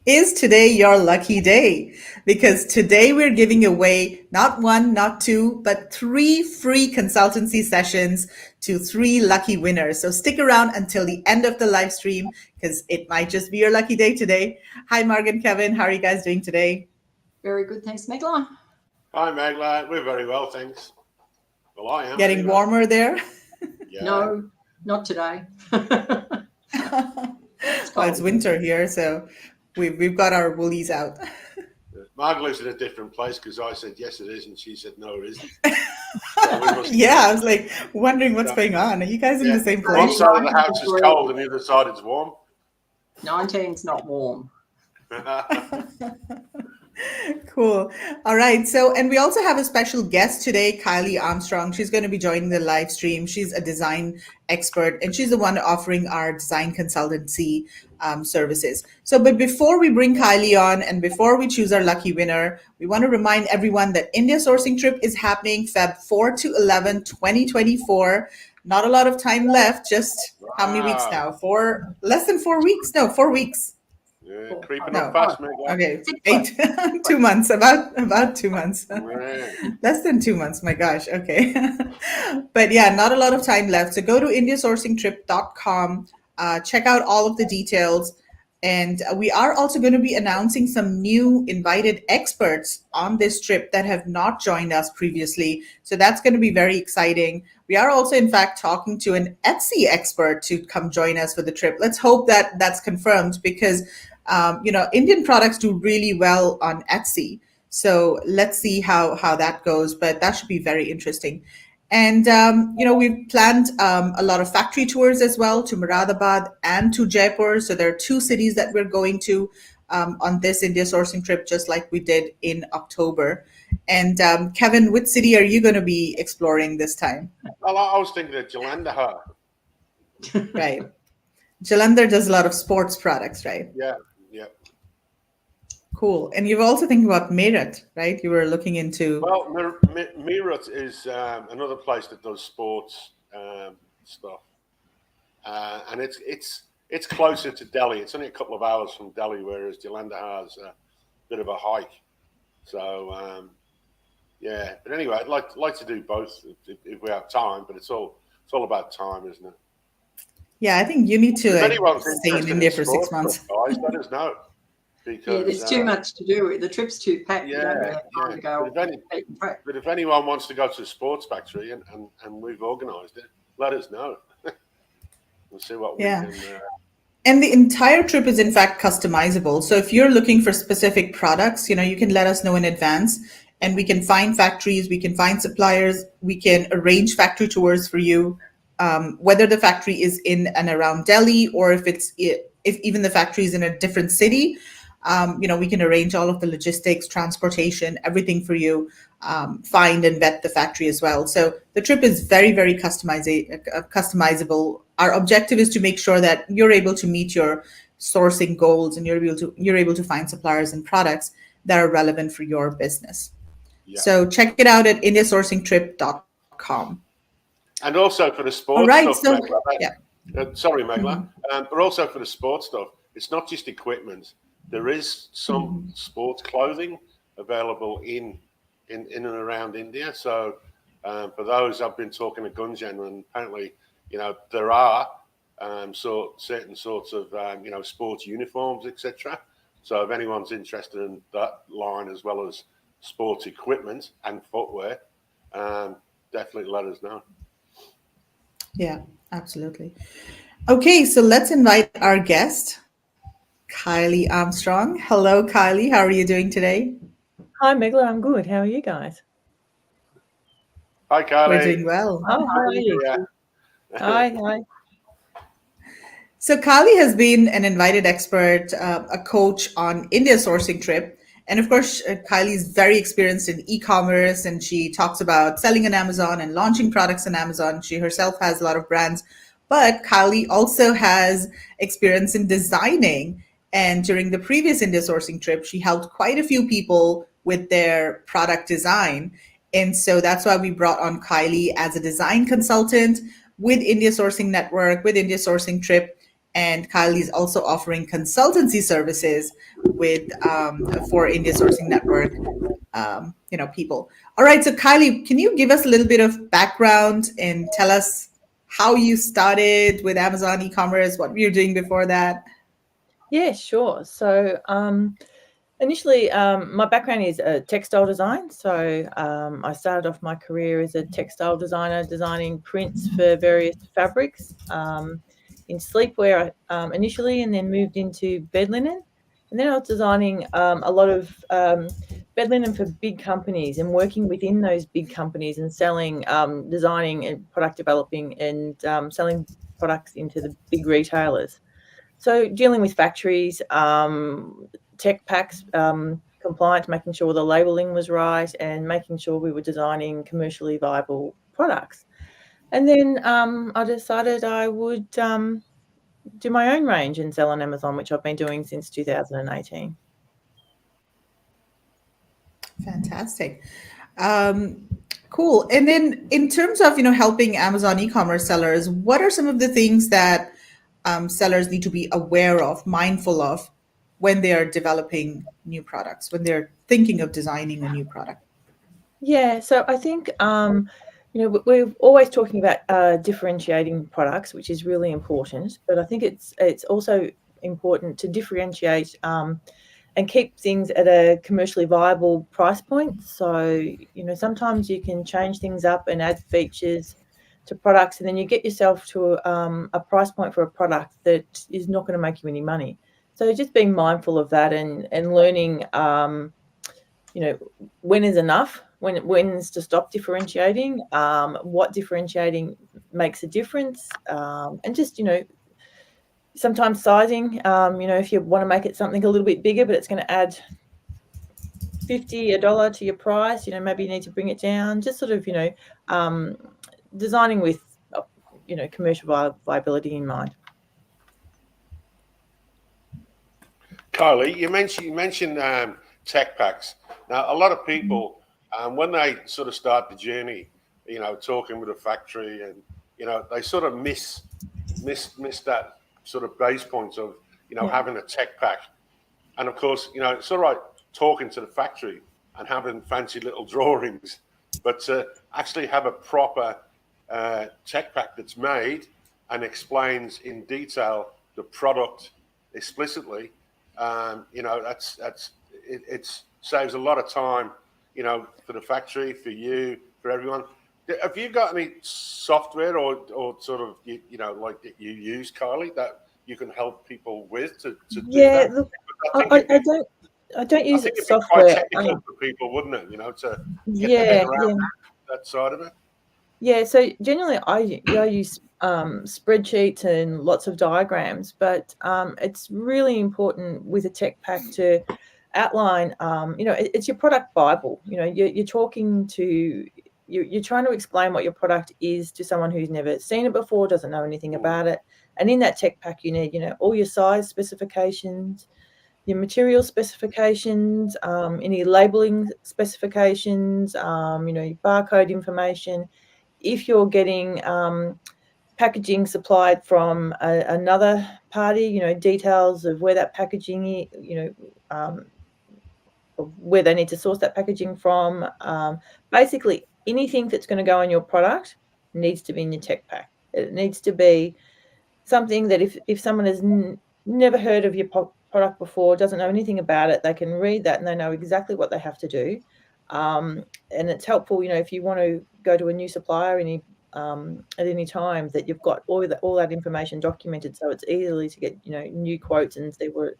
Is today your lucky day? Because today we're giving away not one, not two, but three free consultancy sessions to three lucky winners. So stick around until the end of the live stream because it might just be your lucky day today. Hi, Marg and Kevin. How are you guys doing today? Very good. Thanks, Meghla. Hi, Meghla. We're very well, thanks. Well, I am. Getting warmer there? Yeah. No, not today. Well, it's winter here, so we've got our woolies out. Marg lives in a different place because I said yes it is and she said no it isn't. Yeah, I was like wondering what's going on. Are you guys in the same place? One side of the house is cold and the other side is warm. 19's not warm. Cool. All right. So, and we also have a special guest today, Kylie Armstrong. She's going to be joining the live stream. She's a design expert and she's the one offering our design consultancy services. So, but before we bring Kylie on and before we choose our lucky winner, we want to remind everyone that India sourcing trip is happening Feb 4 to 11, 2024. Not a lot of time left. Just how many weeks now? Less than 4 weeks? No, 4 weeks. Yeah, creeping up fast, Meghla. Okay, 2 months, about 2 months. Less than 2 months, my gosh, okay. But yeah, not a lot of time left. So go to indiasourcingtrip.com, check out all of the details. And we are also going to be announcing some new invited experts on this trip that have not joined us previously. So that's going to be very exciting. We are also, in fact, talking to an Etsy expert to come join us for the trip. Let's hope that that's confirmed because Indian products do really well on Etsy. So let's see how that goes, but that should be very interesting. And, we've planned a lot of factory tours as well to Moradabad and to Jaipur. So there are two cities that we're going to on this India sourcing trip, just like we did in October. And Kevin, which city are you going to be exploring this time? Well, I was thinking of Jalandhar. Right. Jalandhar does a lot of sports products, right? Yeah. Cool. And you're also thinking about Meerut, right? You were looking into... Well, Meerut is another place that does sports stuff. And it's closer to Delhi. It's only a couple of hours from Delhi, whereas Jalandhar is a bit of a hike. So, yeah. But anyway, I'd like to do both if we have time, but it's all about time, isn't it? Yeah, I think you need to stay in India for 6 months. Guys, let us know. Because, there's too much to do. The trip's too packed. Yeah. But if anyone wants to go to a sports factory and we've organised it, let us know. We'll see what we can... And the entire trip is in fact customizable. So if you're looking for specific products, you can let us know in advance and we can find factories, we can find suppliers, we can arrange factory tours for you, whether the factory is in and around Delhi or if even the factory is in a different city. We can arrange all of the logistics, transportation, everything for you, find and vet the factory as well. So the trip is very, very customizable. Our objective is to make sure that you're able to meet your sourcing goals and you're able to find suppliers and products that are relevant for your business. Yeah. So check it out at indiasourcingtrip.com. And also for the sports stuff, Meghla, sorry, Meghla, but also for the sports stuff, it's not just equipment. There is some sports clothing available in and around India. So for those, I've been talking to Gunjan, and apparently, there are certain sorts of sports uniforms, etc. So if anyone's interested in that line as well as sports equipment and footwear, definitely let us know. Yeah, absolutely. Okay, so let's invite our guest, Kylie Armstrong. Hello, Kylie. How are you doing today? Hi, Meghla. I'm good. How are you guys? Hi, Kylie. We're doing well. Oh, how are you? Yeah. Hi. So Kylie has been an invited expert, a coach on India sourcing trip. And of course, Kylie is very experienced in e-commerce and she talks about selling on Amazon and launching products on Amazon. She herself has a lot of brands, but Kylie also has experience in designing. And during the previous India sourcing trip, she helped quite a few people with their product design. And so that's why we brought on Kylie as a design consultant with India Sourcing Network, with India Sourcing Trip. And Kylie is also offering consultancy services with for India Sourcing Network, people. All right, so Kylie, can you give us a little bit of background and tell us how you started with Amazon e-commerce, what you were doing before that? Yeah, sure. So initially, my background is textile design. So I started off my career as a textile designer, designing prints for various fabrics in sleepwear initially, and then moved into bed linen. And then I was designing a lot of bed linen for big companies and working within those big companies and selling, designing and product developing and selling products into the big retailers. So dealing with factories, tech packs, compliance, making sure the labeling was right and making sure we were designing commercially viable products. And then I decided I would do my own range and sell on Amazon, which I've been doing since 2018. Fantastic. Cool. And then in terms of, helping Amazon e-commerce sellers, what are some of the things that sellers need to be aware of, mindful of when they are developing new products, when they're thinking of designing a new product? Yeah, so I think we're always talking about differentiating products, which is really important. But I think it's also important to differentiate and keep things at a commercially viable price point. So sometimes you can change things up and add features to products, and then you get yourself to a price point for a product that is not going to make you any money. So just being mindful of that and learning, when is enough, when's to stop differentiating, what differentiating makes a difference, and just sometimes sizing. If you want to make it something a little bit bigger, but it's going to add $50 to your price, maybe you need to bring it down. Just sort of designing with commercial viability in mind. Kylie, you mentioned tech packs. Now, a lot of people, when they sort of start the journey, talking with a factory, and they sort of miss that sort of base point of having a tech pack. And of course, it's all right talking to the factory and having fancy little drawings, but to actually have a proper tech pack that's made and explains in detail the product explicitly, it saves a lot of time, for the factory, for you, for everyone. Have you got any software or sort of like that you use, Kylie, that you can help people with to do that? Look, I don't use software. Quite technical for people, wouldn't it? To get their head around that side of it. Yeah, so generally I use spreadsheets and lots of diagrams, but it's really important with a tech pack to outline, it's your product Bible. You're talking to, you're trying to explain what your product is to someone who's never seen it before, doesn't know anything about it. And in that tech pack, you need, all your size specifications, your material specifications, any labeling specifications, your barcode information. If you're getting packaging supplied from another party, details of where that packaging, where they need to source that packaging from. Basically, anything that's going to go on your product needs to be in your tech pack. It needs to be something that if someone has never heard of your product before, doesn't know anything about it, they can read that and they know exactly what they have to do. And it's helpful, if you want to go to a new supplier at any time, that you've got all that information documented, so it's easily to get new quotes and see what.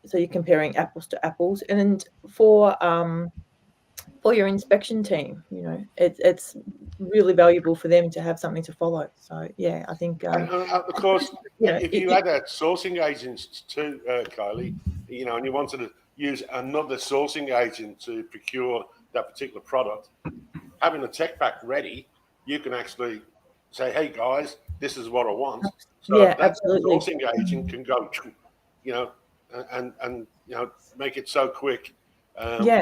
So you're comparing apples to apples, and for your inspection team, it's really valuable for them to have something to follow. So yeah, I think. And of course, if you had a sourcing agent too, Kylie, and you wanted to use another sourcing agent to procure that particular product, having a tech pack ready, you can actually say, "Hey guys, this is what I want." So that absolutely. Sourcing agent can go, and make it so quick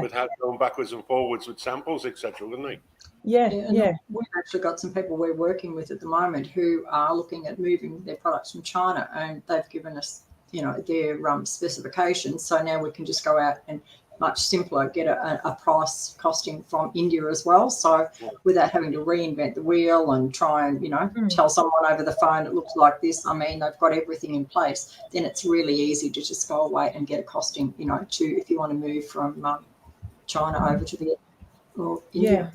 without going backwards and forwards with samples, etc., wouldn't he? Yeah. We've actually got some people we're working with at the moment who are looking at moving their products from China, and they've given us, their specifications. So now we can just go out and much simpler get a price costing from India as well. So without having to reinvent the wheel and try and, tell someone over the phone it looks like this. I mean, they've got everything in place. Then it's really easy to just go away and get a costing, to if you want to move from China over to the or India.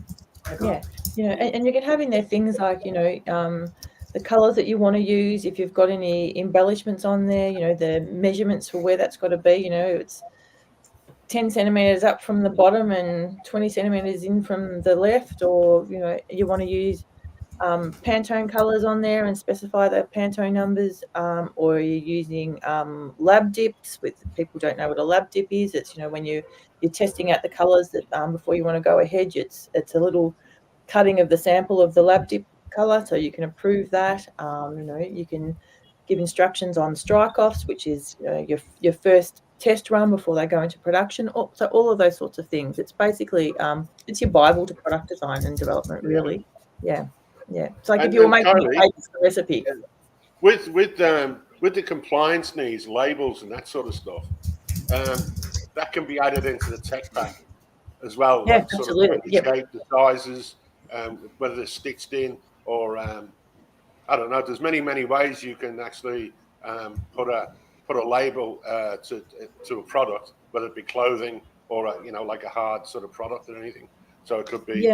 And you can have in there things like the colors that you want to use. If you've got any embellishments on there, the measurements for where that's got to be. It's 10 centimeters up from the bottom and 20 centimeters in from the left, or you want to use Pantone colors on there and specify the Pantone numbers, or you're using lab dips. With people don't know what a lab dip is. It's when you're testing out the colors that before you want to go ahead. It's a little cutting of the sample of the lab dip color, so you can approve that. You can give instructions on strike offs, which is your first test run before they go into production. So all of those sorts of things. It's basically it's your Bible to product design and development, really. Yeah. It's like if you were making a recipe. With the compliance needs, labels and that sort of stuff, that can be added into the tech pack as well. Yeah, like absolutely. The sizes, whether they're stitched in or I don't know. There's many ways you can actually put a label to a product, whether it be clothing or like a hard sort of product or anything. So it could be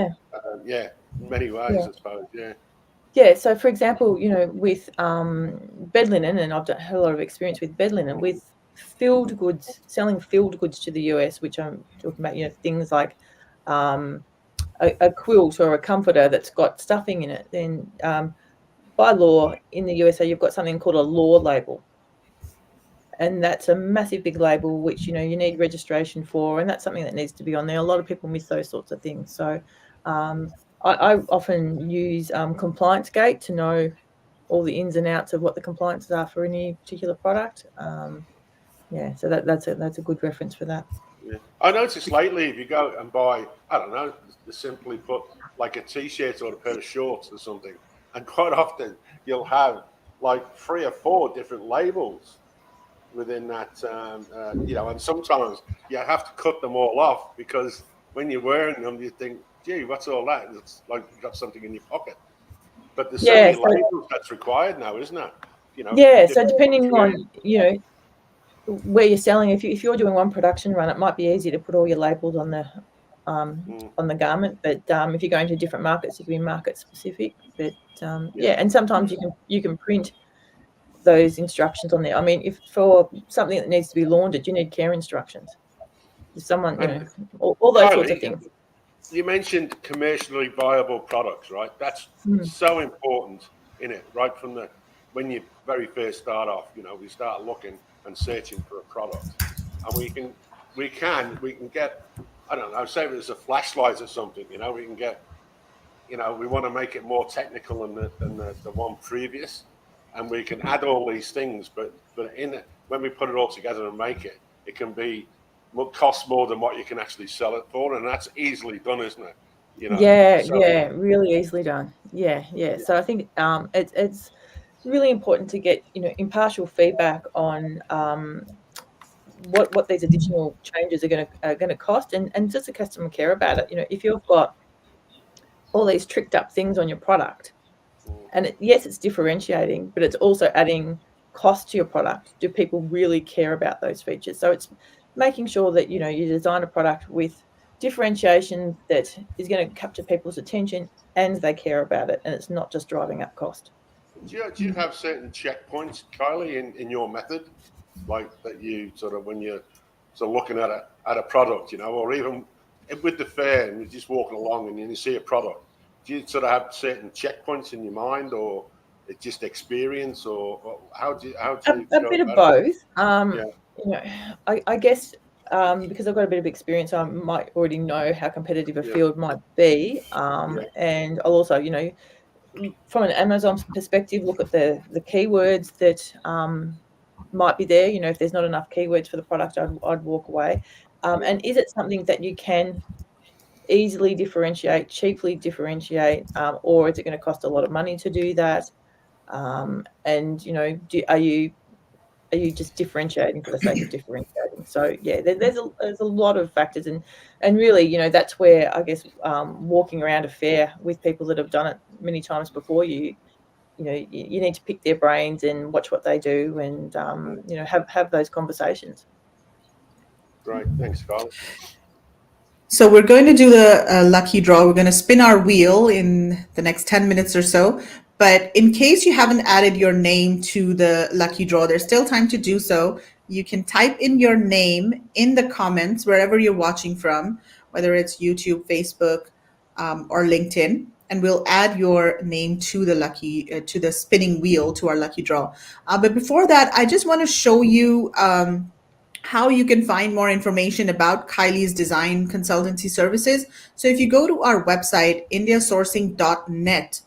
many ways, I suppose. Yeah. So for example, with bed linen, and I've had a lot of experience with bed linen, with filled goods, selling filled goods to the US, which I'm talking about, things like a quilt or a comforter that's got stuffing in it. Then by law in the USA, you've got something called a law label. And that's a massive big label, which, you need registration for. And that's something that needs to be on there. A lot of people miss those sorts of things. So I often use Compliance Gate to know all the ins and outs of what the compliances are for any particular product. So that's a good reference for that. Yeah. I noticed lately if you go and buy, I don't know, simply put like a T-shirt or a pair of shorts or something, and quite often you'll have like 3 or 4 different labels within that, and sometimes you have to cut them all off because when you're wearing them, you think, gee, what's all that? It's like you've got something in your pocket. But there's so many labels that's required now, isn't it? So depending on, where you're selling, if you're doing one production run, it might be easy to put all your labels on the garment. But if you're going to different markets, you can be market specific. But and sometimes you can print those instructions on there. I mean, if for something that needs to be laundered, you need care instructions. If someone, all those sorts of things. You mentioned commercially viable products, right? That's so important in it, right from when you very first start off. We start looking and searching for a product, and we can get, I don't know, say it's a flashlight or something. We can get, we want to make it more technical than the one previous, and we can add all these things. But in it, when we put it all together and make it, it can be cost more than what you can actually sell it for, and that's easily done, isn't it? Really easily done. So I think it's really important to get impartial feedback on what these additional changes are going to cost, and does the customer care about it? If you've got all these tricked up things on your product, and it's differentiating, but it's also adding cost to your product. Do people really care about those features? So it's making sure that you design a product with differentiation that is going to capture people's attention and they care about it, and it's not just driving up cost. Do you have certain checkpoints, Kylie, in your method, like that you sort of when you're sort of looking at a product, or even with the fair and you're just walking along and you see a product? Do you sort of have certain checkpoints in your mind, or it's just experience, or how do you a bit of both? I guess because I've got a bit of experience, I might already know how competitive a field might be, and I'll also, from an Amazon perspective, look at the keywords that might be there. If there's not enough keywords for the product, I'd walk away. And is it something that you can easily differentiate, cheaply differentiate, or is it going to cost a lot of money to do that? And are you just differentiating for the sake of differentiating? So yeah, there's a lot of factors, and really, that's where I guess walking around a fair with people that have done it many times before you need to pick their brains and watch what they do, and have those conversations. Great, thanks, Kylie. So we're going to do the lucky draw. We're going to spin our wheel in the next 10 minutes or so. But in case you haven't added your name to the lucky draw, there's still time to do so. You can type in your name in the comments wherever you're watching from, whether it's YouTube, Facebook, or LinkedIn, and we'll add your name to the to the spinning wheel, to our lucky draw. But before that, I just want to show you how you can find more information about Kylie's design consultancy services. So if you go to our website, indiasourcing.net,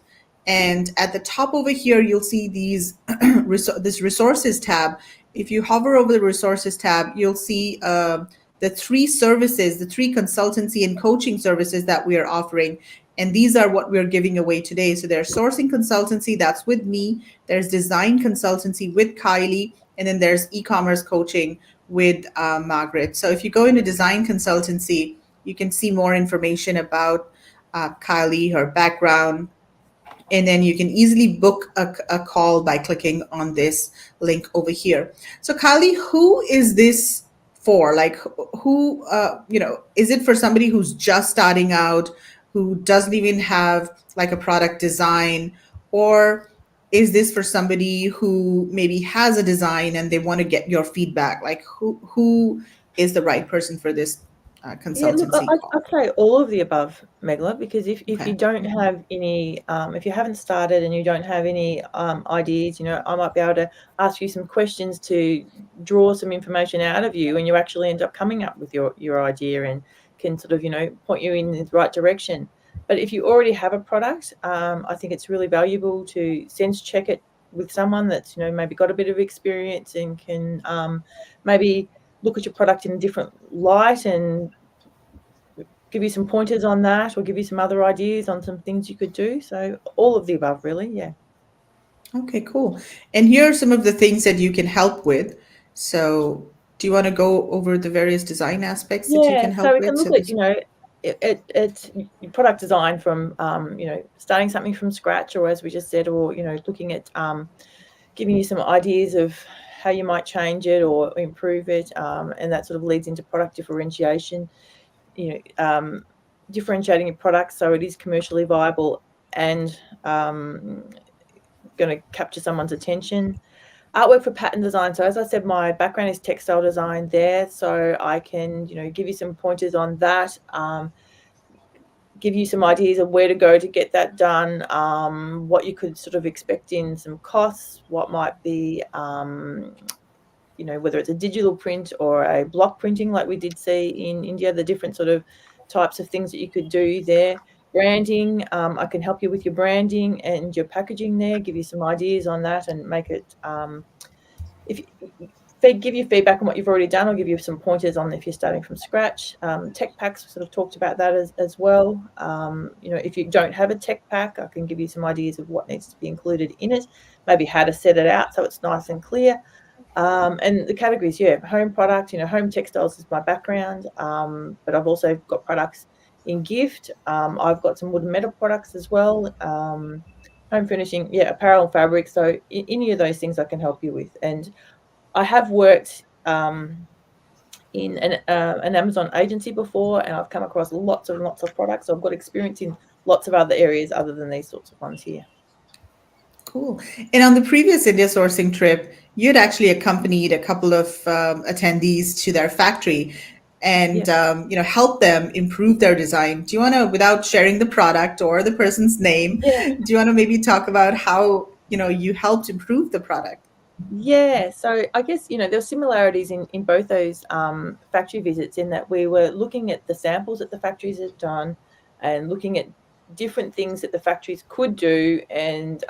and at the top over here, you'll see this resources tab. If you hover over the resources tab, you'll see the three services, the three consultancy and coaching services that we are offering. And these are what we're giving away today. So there's sourcing consultancy, that's with me. There's design consultancy with Kylie. And then there's e-commerce coaching with Margaret. So if you go into design consultancy, you can see more information about Kylie, her background, and then you can easily book a call by clicking on this link over here. So Kylie, who is this for? Like who, is it for somebody who's just starting out, who doesn't even have like a product design, or is this for somebody who maybe has a design and they want to get your feedback? Like who is the right person for this consultancy? Yeah, look, I'd say all of the above, Meghla, because if you don't have any, if you haven't started and you don't have any ideas, I might be able to ask you some questions to draw some information out of you, and you actually end up coming up with your idea and can sort of, point you in the right direction. But if you already have a product, I think it's really valuable to sense check it with someone that's, maybe got a bit of experience and can maybe look at your product in a different light and give you some pointers on that, or give you some other ideas on some things you could do. So all of the above, really. Yeah. Okay, cool. And here are some of the things that you can help with. So do you want to go over the various design aspects that you can help with? So we can look at, it's product design from, starting something from scratch, or as we just said, or, looking at giving you some ideas of how you might change it or improve it. And that sort of leads into product differentiation, differentiating your product so it is commercially viable and going to capture someone's attention. Artwork for pattern design. So as I said, my background is textile design there, so I can, give you some pointers on that, give you some ideas of where to go to get that done, what you could sort of expect in some costs, what might be, whether it's a digital print or a block printing like we did see in India, the different sort of types of things that you could do there. Branding, I can help you with your branding and your packaging there, give you some ideas on that and make it, give you feedback on what you've already done. I'll give you some pointers on if you're starting from scratch. Tech packs, we sort of talked about that as well. If you don't have a tech pack, I can give you some ideas of what needs to be included in it, maybe how to set it out so it's nice and clear. And the categories, home product, home textiles is my background, but I've also got products in gift. I've got some wood and metal products as well, home furnishing, apparel and fabric. So any of those things I can help you with. And I have worked in an Amazon agency before, and I've come across lots and lots of products. So I've got experience in lots of other areas other than these sorts of ones here. Cool. And on the previous India sourcing trip, you'd actually accompanied a couple of attendees to their factory and help them improve their design. Do you want to, without sharing the product or the person's name, do you want to maybe talk about how you helped improve the product? Yeah, so I guess there are similarities in both those factory visits, in that we were looking at the samples that the factories had done and looking at different things that the factories could do, and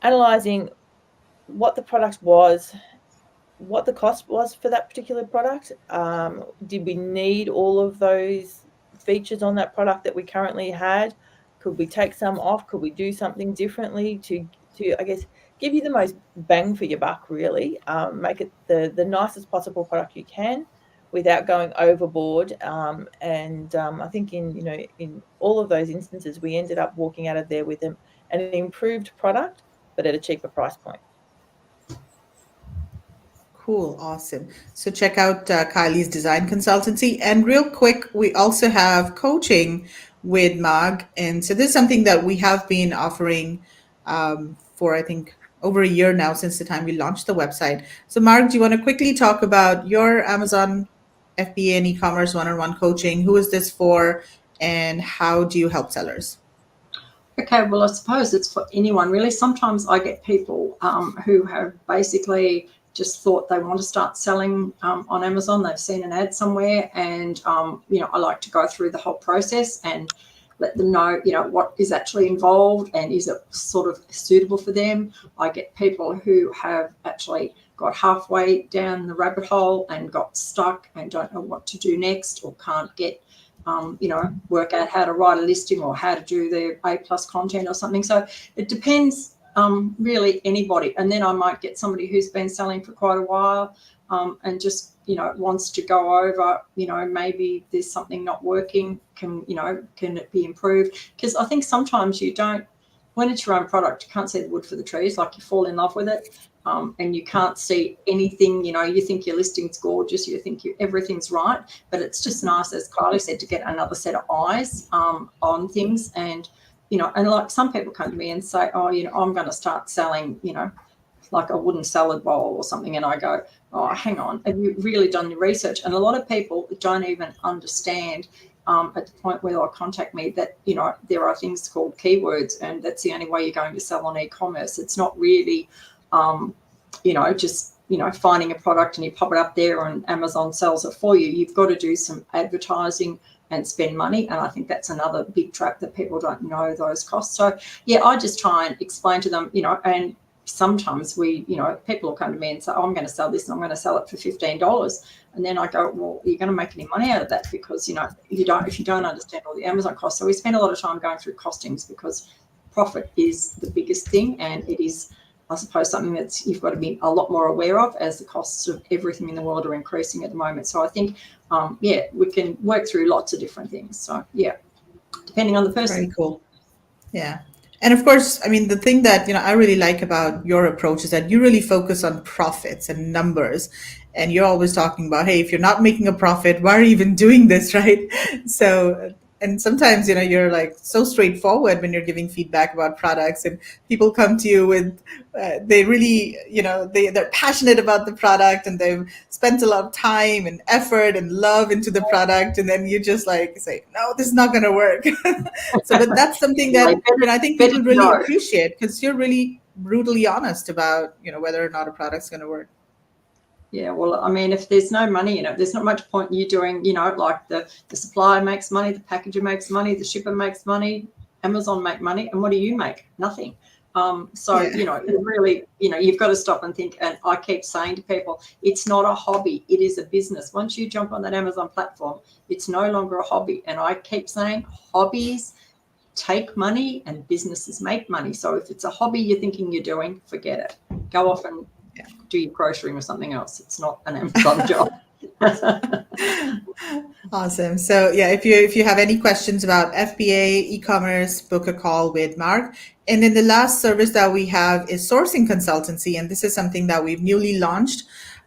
analysing what the product was, what the cost was for that particular product. Did we need all of those features on that product that we currently had? Could we take some off? Could we do something differently to I guess, give you the most bang for your buck, really? Make it the nicest possible product you can without going overboard. I think in all of those instances, we ended up walking out of there with an improved product, but at a cheaper price point. Cool. Awesome. So check out Kylie's design consultancy. And real quick, we also have coaching with Mag. And so this is something that we have been offering for, I think, over a year now since the time we launched the website. So Mark, do you want to quickly talk about your Amazon FBA and e-commerce one-on-one coaching? Who is this for and how do you help sellers? Okay, well, I suppose it's for anyone really. Sometimes I get people who have basically just thought they want to start selling on Amazon. They've seen an ad somewhere, and I like to go through the whole process and let them know, what is actually involved and is it sort of suitable for them. I get people who have actually got halfway down the rabbit hole and got stuck and don't know what to do next, or can't get work out how to write a listing or how to do their A+ content or something. So it depends. Really anybody. And then I might get somebody who's been selling for quite a while and just wants to go over maybe there's something not working, can it be improved? Because I think sometimes when it's your own product, you can't see the wood for the trees. Like, you fall in love with it and you can't see anything. You think your listing's gorgeous, you think everything's right, but it's just nice, as Kylie said, to get another set of eyes on things. And and like, some people come to me and say, oh, I'm going to start selling, like a wooden salad bowl or something. And I go, oh, hang on, have you really done your research? And a lot of people don't even understand at the point where they'll contact me that, there are things called keywords, and that's the only way you're going to sell on e-commerce. It's not really, just, finding a product and you pop it up there and Amazon sells it for you. You've got to do some advertising and spend money. And I think that's another big trap, that people don't know those costs. So yeah, I just try and explain to them, and sometimes people will come to me and say, oh, I'm going to sell this and I'm going to sell it for $15. And then I go, well, you're going to make any money out of that? Because, if you don't understand all the Amazon costs. So we spend a lot of time going through costings, because profit is the biggest thing. And it is, I suppose, something that you've got to be a lot more aware of, as the costs of everything in the world are increasing at the moment. So I think, we can work through lots of different things. So yeah, depending on the person. Very cool. Yeah. And of course, I mean, the thing that, I really like about your approach is that you really focus on profits and numbers. And you're always talking about, hey, if you're not making a profit, why are you even doing this, right? So, and sometimes, you're like so straightforward when you're giving feedback about products, and people come to you with, they really, they're passionate about the product and they've spent a lot of time and effort and love into the product. And then you just like say, no, this is not going to work. So, but that's something that I think people really appreciate, because you're really brutally honest about, whether or not a product's going to work. Yeah, well, I mean, if there's no money, there's not much point in you doing, like the supplier makes money, the packager makes money, the shipper makes money, Amazon make money, and what do you make? Nothing. You really, you've got to stop and think. And I keep saying to people, it's not a hobby, it is a business. Once you jump on that Amazon platform, it's no longer a hobby. And I keep saying, hobbies take money and businesses make money. So if it's a hobby you're thinking you're doing, forget it. Go off and do your grocery or something else. It's not an Amazon job. Awesome. So yeah, if you have any questions about FBA, e-commerce, book a call with Mark. And then the last service that we have is sourcing consultancy, and this is something that we've newly launched.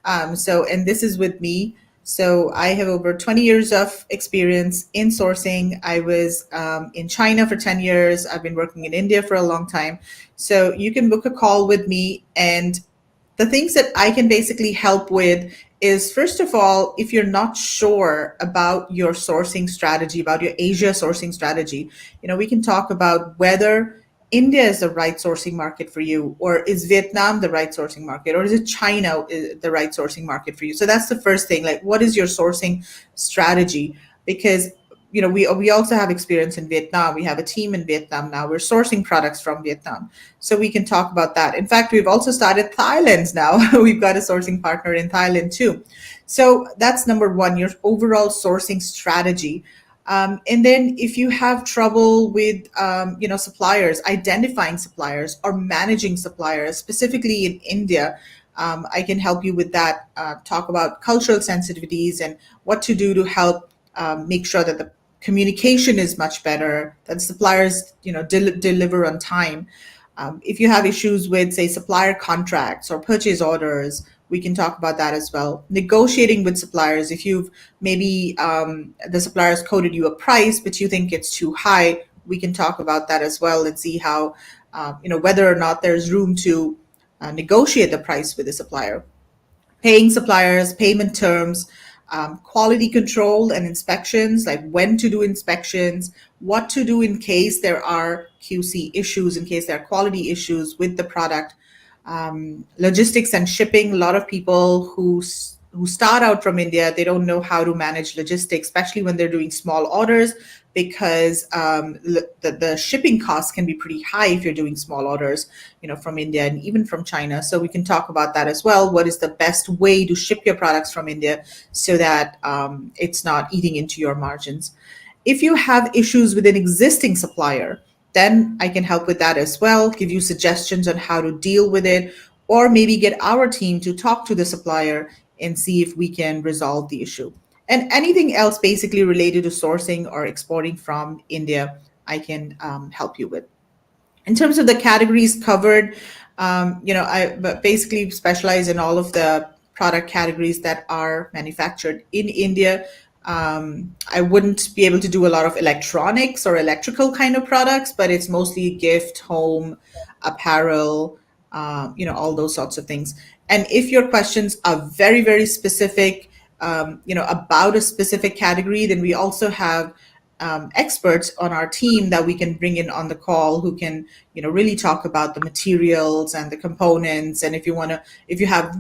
And this is with me. So I have over 20 years of experience in sourcing. I was in China for 10 years. I've been working in India for a long time. So you can book a call with me, and the things that I can basically help with is, first of all, if you're not sure about your sourcing strategy, about your Asia sourcing strategy, we can talk about whether India is the right sourcing market for you, or is Vietnam the right sourcing market, or is it China the right sourcing market for you? So that's the first thing, like, what is your sourcing strategy? Because we also have experience in Vietnam. We have a team in Vietnam now. We're sourcing products from Vietnam, so we can talk about that. In fact, we've also started Thailand now. We've got a sourcing partner in Thailand too. So that's number one, your overall sourcing strategy. And then if you have trouble with, suppliers, identifying suppliers or managing suppliers, specifically in India, I can help you with that, talk about cultural sensitivities and what to do to help make sure that the communication is much better, that suppliers, deliver on time. If you have issues with, say, supplier contracts or purchase orders, we can talk about that as well. Negotiating with suppliers, if you've maybe the suppliers quoted you a price, but you think it's too high, we can talk about that as well and see how, whether or not there's room to negotiate the price with the supplier. Paying suppliers, payment terms, quality control and inspections, like when to do inspections, what to do in case there are QC issues, in case there are quality issues with the product. Logistics and shipping. A lot of people who start out from India, they don't know how to manage logistics, especially when they're doing small orders, because the shipping costs can be pretty high if you're doing small orders, from India and even from China. So we can talk about that as well. What is the best way to ship your products from India so that it's not eating into your margins? If you have issues with an existing supplier, then I can help with that as well, give you suggestions on how to deal with it, or maybe get our team to talk to the supplier and see if we can resolve the issue. And anything else basically related to sourcing or exporting from India, I can help you with. In terms of the categories covered, I basically specialize in all of the product categories that are manufactured in India. I wouldn't be able to do a lot of electronics or electrical kind of products, but it's mostly gift, home, apparel, all those sorts of things. And if your questions are very, very specific, about a specific category, then we also have experts on our team that we can bring in on the call who can, really talk about the materials and the components. And if you have,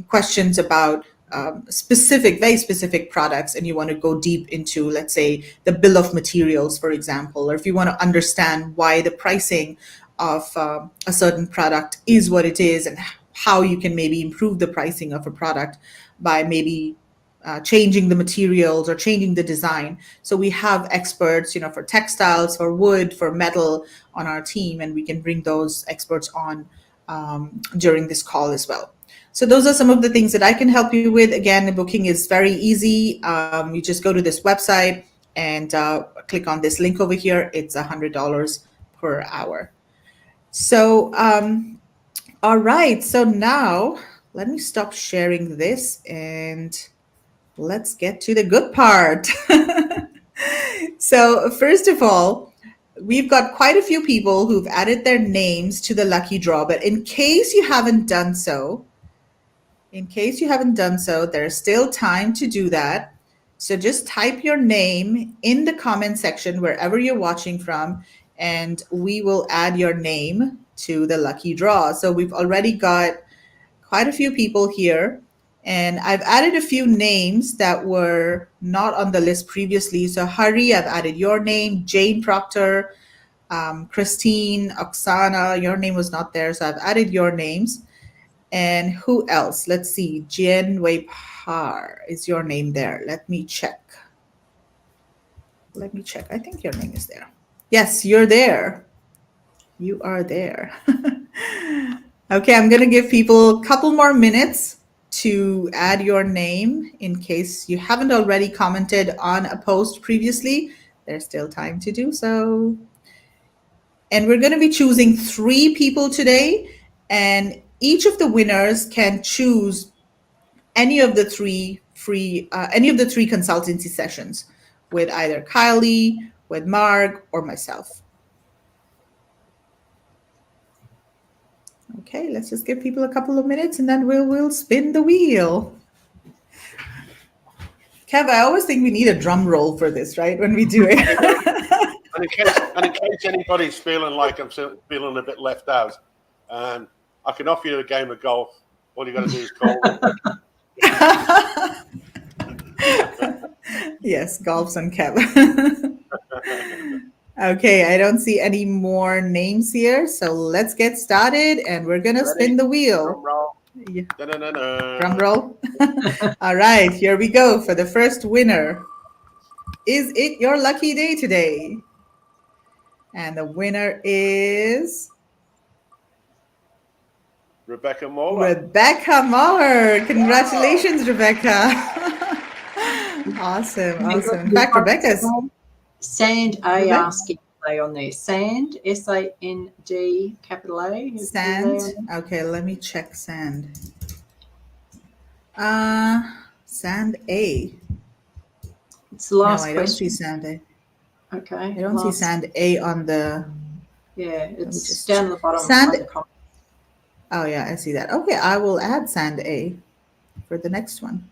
questions about very specific products and you want to go deep into, let's say, the bill of materials, for example, or if you want to understand why the pricing of a certain product is what it is and how you can maybe improve the pricing of a product by maybe changing the materials or changing the design. So we have experts, for textiles, for wood, for metal on our team, and we can bring those experts on during this call as well. So those are some of the things that I can help you with. Again, the booking is very easy. You just go to this website and click on this link over here. It's $100 per hour. So, all right. So now let me stop sharing this and let's get to the good part. So first of all, we've got quite a few people who've added their names to the lucky draw, but in case you haven't done so, there's still time to do that. So just type your name in the comment section wherever you're watching from, and we will add your name to the lucky draw. So we've already got quite a few people here, and I've added a few names that were not on the list previously. So Hari, I've added your name, Jane Proctor, Christine, Oksana, your name was not there, so I've added your names. And who else? Let's see. Jian Wei Par, is your name there? Let me check. I think your name is there. Yes, you're there. You are there. Okay, I'm going to give people a couple more minutes to add your name in case you haven't already commented on a post previously. There's still time to do so. And we're going to be choosing 3 people today, and each of the winners can choose any of the 3 consultancy sessions with either Kylie, with Mark, or myself. Okay, let's just give people a couple of minutes and then we'll spin the wheel. Kev, I always think we need a drum roll for this, right? When we do it. and in case anybody's feeling like I'm feeling a bit left out, I can offer you a game of golf. All you got to do is call me. Yes, golf's on Kev. Okay, I don't see any more names here, so let's get started, and we're gonna spin the wheel. Drum roll. Yeah. Da-da-da-da. Drum roll. All right, here we go for the first winner. Is it your lucky day today? And the winner is Rebecca Muller. Rebecca Muller. Congratulations, Rebecca. Awesome. In fact, Rebecca's Sand A asking play on there. Sand, S-A-N-D, capital A. Sand. Okay, let me check sand. Sand A. It's the last question. I don't see sand A. Okay. I don't see sand A on the. Yeah, it's down at the bottom. Sand. Oh yeah, I see that. Okay, I will add sand A for the next one.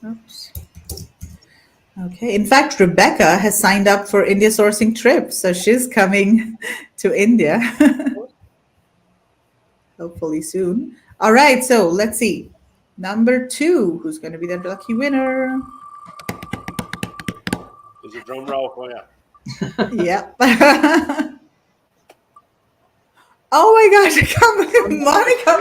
Oops. Okay. In fact, Rebecca has signed up for India sourcing trip, so she's coming to India. Hopefully soon. All right, so let's see. Number 2, who's going to be the lucky winner? There's a drum roll for you. Yep. Oh my gosh, Monica.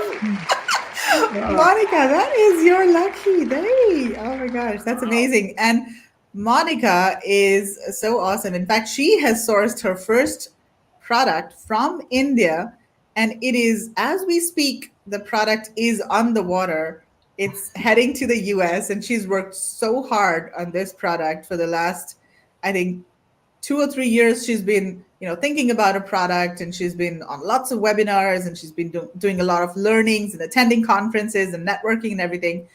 Monica, that is your lucky day. Oh my gosh, that's amazing. And Monica is so awesome. In fact, she has sourced her first product from India, and it is, as we speak, the product is on the water. It's heading to the US, and she's worked so hard on this product for the last, I think, 2 or 3 years. She's been, thinking about a product, and she's been on lots of webinars, and she's been doing a lot of learnings and attending conferences and networking and everything.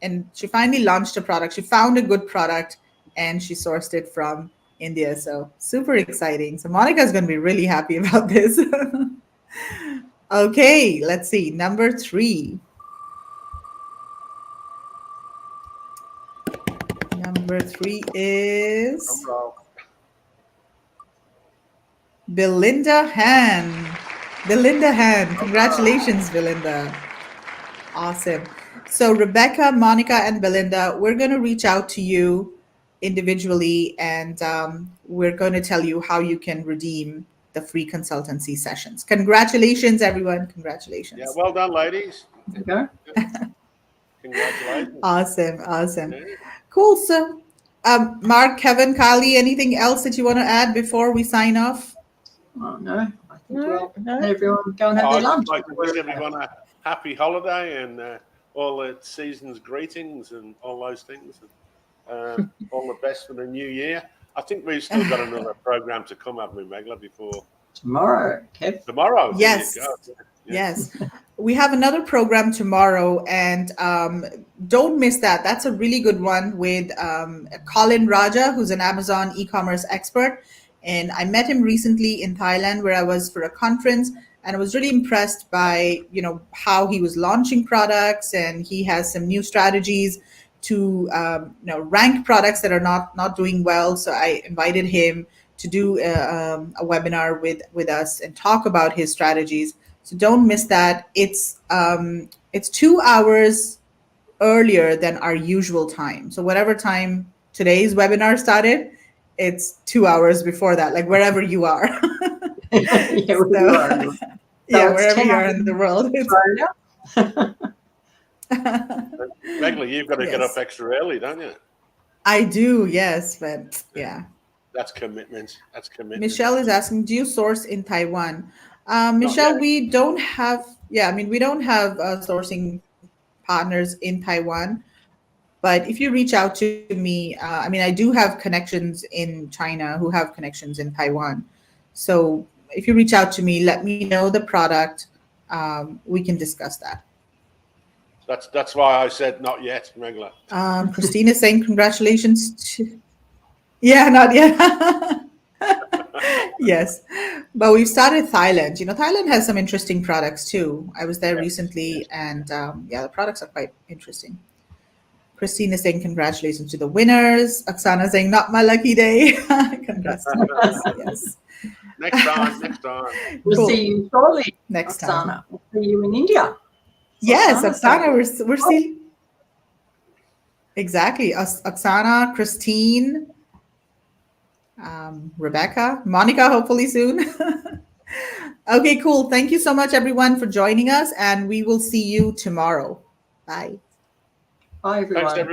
And she finally launched a product. She found a good product, and she sourced it from India. So super exciting. So Monica's going to be really happy about this. Okay, let's see. Number 3. Number 3 is Belinda Han. Belinda Han. Congratulations, Belinda. Awesome. So Rebecca, Monica, and Belinda, we're going to reach out to you individually, and we're going to tell you how you can redeem the free consultancy sessions. Congratulations, everyone. Congratulations. Yeah, well done, ladies. Okay. Congratulations. Awesome. Cool. So, Mark, Kevin, Kylie, anything else that you want to add before we sign off? Oh, no. I think let everyone go and have their lunch. I'd like to wish everyone a happy holiday and all the season's greetings and all those things. And, all the best for the new year. I think we've still got another program to come, haven't we, Meghla, before tomorrow, Kev? Tomorrow. Yes. Yes. We have another program tomorrow, and don't miss that. That's a really good one with Colin Raja, who's an Amazon e-commerce expert. And I met him recently in Thailand, where I was for a conference, and I was really impressed by, how he was launching products, and he has some new strategies to rank products that are not doing well. So I invited him to do a webinar with us and talk about his strategies. So don't miss that. It's 2 hours earlier than our usual time. So whatever time today's webinar started, it's 2 hours before that, like wherever you are. Wherever you are in the world. Meghla, you've got to get up extra early, don't you? I do, yes, but yeah. That's commitment. Michelle is asking, do you source in Taiwan? Michelle, we don't have sourcing partners in Taiwan, but if you reach out to me, I do have connections in China who have connections in Taiwan. So if you reach out to me, let me know the product. We can discuss that. That's why I said not yet, Meghla. Christina is saying congratulations. Yeah, not yet. Yes, but we've started Thailand. Thailand has some interesting products too. I was there recently, and the products are quite interesting. Christine is saying congratulations to the winners. Oksana saying not my lucky day. Congrats. Yes. Next time. We'll see you shortly. Next Oksana. time. We'll see you in India. Yes, Oksana, we're seeing. Exactly. Oksana, Christine, Rebecca, Monica, hopefully soon. Okay, cool. Thank you so much, everyone, for joining us, and we will see you tomorrow. Bye. Bye, everyone. Thanks, everyone.